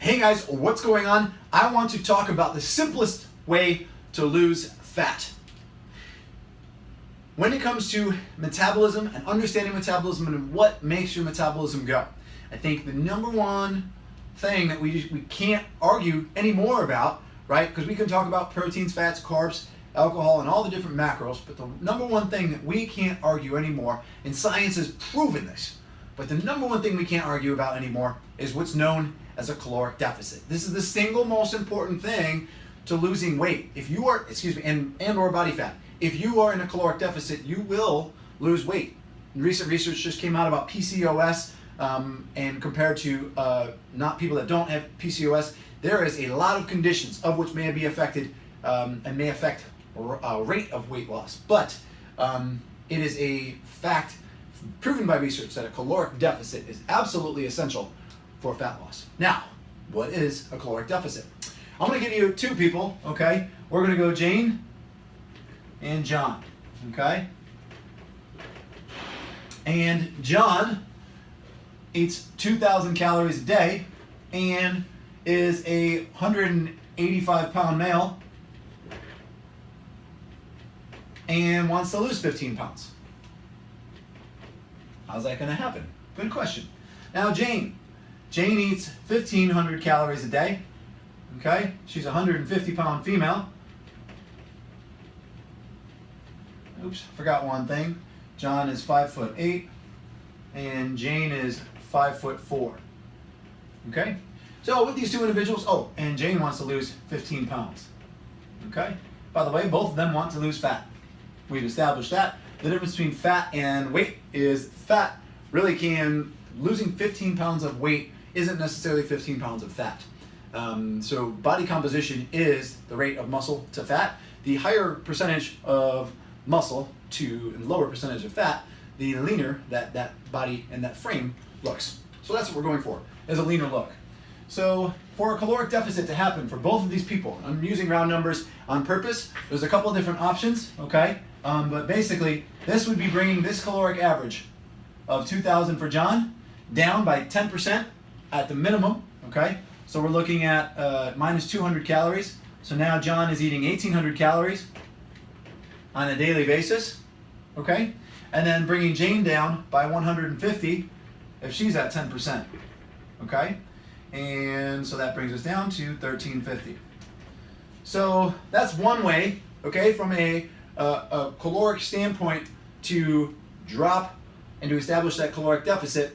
Hey guys, what's going on? I want to talk about the simplest way to lose fat. When it comes to metabolism and understanding metabolism and what makes your metabolism go, I think the number one thing that we can't argue anymore about, right? Because we can talk about proteins, fats, carbs, alcohol, and all the different macros, but the number one thing that we can't argue anymore, and science has proven this, but the number one thing we can't argue about anymore is what's known as a caloric deficit. This is the single most important thing to losing weight. If you are, and or body fat. If you are in a caloric deficit, you will lose weight. Recent research just came out about PCOS, and compared to not people that don't have PCOS, there is a lot of conditions of which may be affected and may affect rate of weight loss. But it is a fact proven by research that a caloric deficit is absolutely essential for fat loss. Now, what is a caloric deficit? I'm going to give you two people, okay? We're going to go Jane and John, okay? And John eats 2,000 calories a day and is a 185-pound male and wants to lose 15 pounds. How's that going to happen? Good question. Now, Jane eats 1,500 calories a day. Okay, she's a 150-pound female. Oops, forgot one thing. John is 5'8", and Jane is 5'4". Okay, so with these two individuals, and Jane wants to lose 15 pounds. Okay, by the way, both of them want to lose fat. We've established that. The difference between fat and weight is fat losing 15 pounds of weight isn't necessarily 15 pounds of fat. So body composition is the rate of muscle to fat. The higher percentage of muscle and lower percentage of fat, the leaner that body and that frame looks. So that's what we're going for, is a leaner look. So for a caloric deficit to happen for both of these people, I'm using round numbers on purpose. There's a couple different options, okay? But basically, this would be bringing this caloric average of 2,000 for John down by 10% at the minimum, okay? So we're looking at minus 200 calories. So now John is eating 1,800 calories on a daily basis, okay? And then bringing Jane down by 150 if she's at 10%, okay? And so that brings us down to 1,350. So that's one way, okay, from a caloric standpoint to drop and to establish that caloric deficit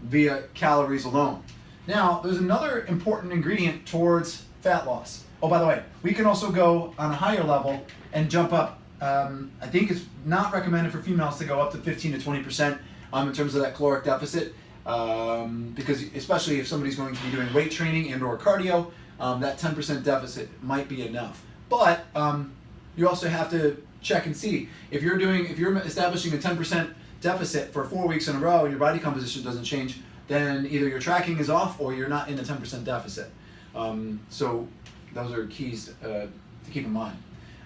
via calories alone. Now, there's another important ingredient towards fat loss. Oh, by the way, we can also go on a higher level and jump up. I think it's not recommended for females to go up to 15 to 20% in terms of that caloric deficit, because especially if somebody's going to be doing weight training and or cardio, that 10% deficit might be enough. But you also have to check and see if you're establishing a 10% deficit for 4 weeks in a row and your body composition doesn't change, then either your tracking is off or you're not in the 10% deficit. So those are keys to keep in mind.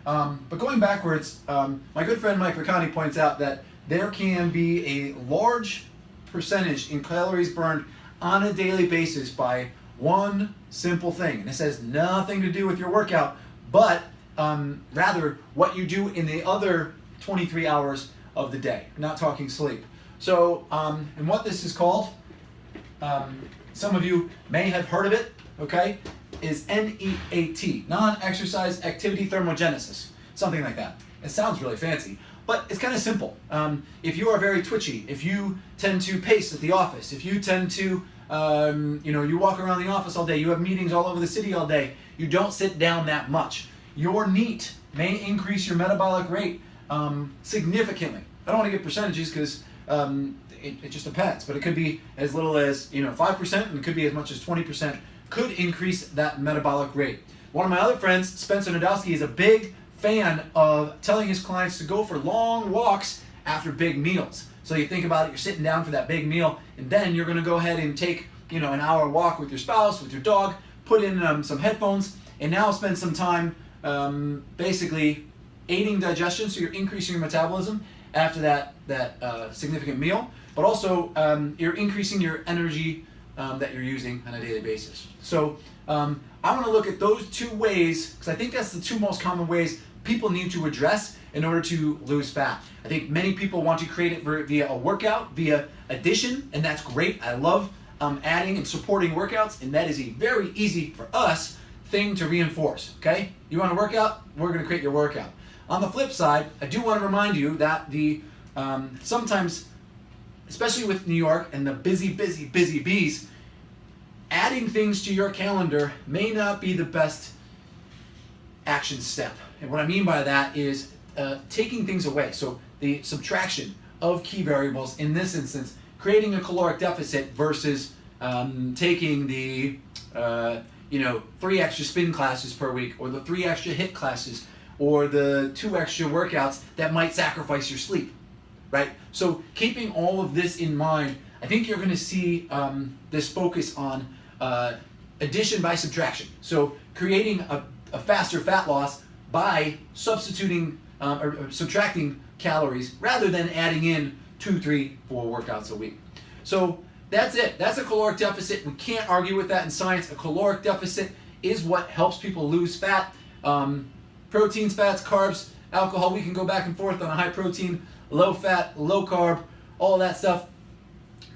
But going backwards, my good friend Mike Riccani points out that there can be a large percentage in calories burned on a daily basis by one simple thing. And this has nothing to do with your workout, but rather what you do in the other 23 hours of the day. We're not talking sleep. So, and what this is called, some of you may have heard of it, okay, is NEAT, non-exercise activity thermogenesis, something like that. It sounds really fancy, but it's kind of simple. If you are very twitchy, if you tend to pace at the office, if you tend to, you walk around the office all day, you have meetings all over the city all day, you don't sit down that much, your NEAT may increase your metabolic rate significantly. I don't want to give percentages because it just depends, but it could be as little as 5%, and it could be as much as 20%. Could increase that metabolic rate. One of my other friends, Spencer Nadowski, is a big fan of telling his clients to go for long walks after big meals. So you think about it, you're sitting down for that big meal, and then you're going to go ahead and take an hour walk with your spouse, with your dog, put in some headphones, and now spend some time basically aiding digestion, so you're increasing your metabolism after that significant meal, but also you're increasing your energy that you're using on a daily basis. So I want to look at those two ways, because I think that's the two most common ways people need to address in order to lose fat. I think many people want to create it via a workout, via addition, and that's great. I love adding and supporting workouts, and that is a very easy for us thing to reinforce, okay? You want to work out? We're going to create your workout. On the flip side, I do want to remind you that sometimes, especially with New York and the busy bees, adding things to your calendar may not be the best action step. And what I mean by that is taking things away. So the subtraction of key variables, in this instance, creating a caloric deficit versus taking the 3 extra spin classes per week, or the 3 extra HIIT classes, or the 2 extra workouts that might sacrifice your sleep, right? So keeping all of this in mind, I think you're going to see this focus on addition by subtraction. So creating a faster fat loss by substituting or subtracting calories rather than adding in 2, 3, 4 workouts a week. So that's it. That's a caloric deficit. We can't argue with that in science. A caloric deficit is what helps people lose fat. Proteins, fats, carbs, alcohol, we can go back and forth on a high protein, low fat, low carb, all that stuff.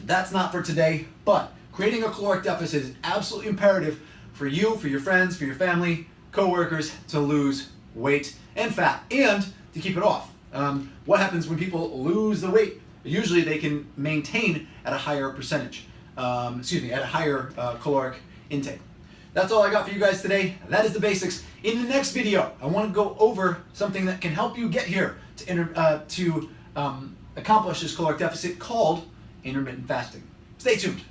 That's not for today, but creating a caloric deficit is absolutely imperative for you, for your friends, for your family, coworkers to lose weight and fat and to keep it off. What happens when people lose the weight? Usually they can maintain at a higher percentage, at a higher caloric intake. That's all I got for you guys today. That is the basics. In the next video, I want to go over something that can help you get here to accomplish this caloric deficit called intermittent fasting. Stay tuned.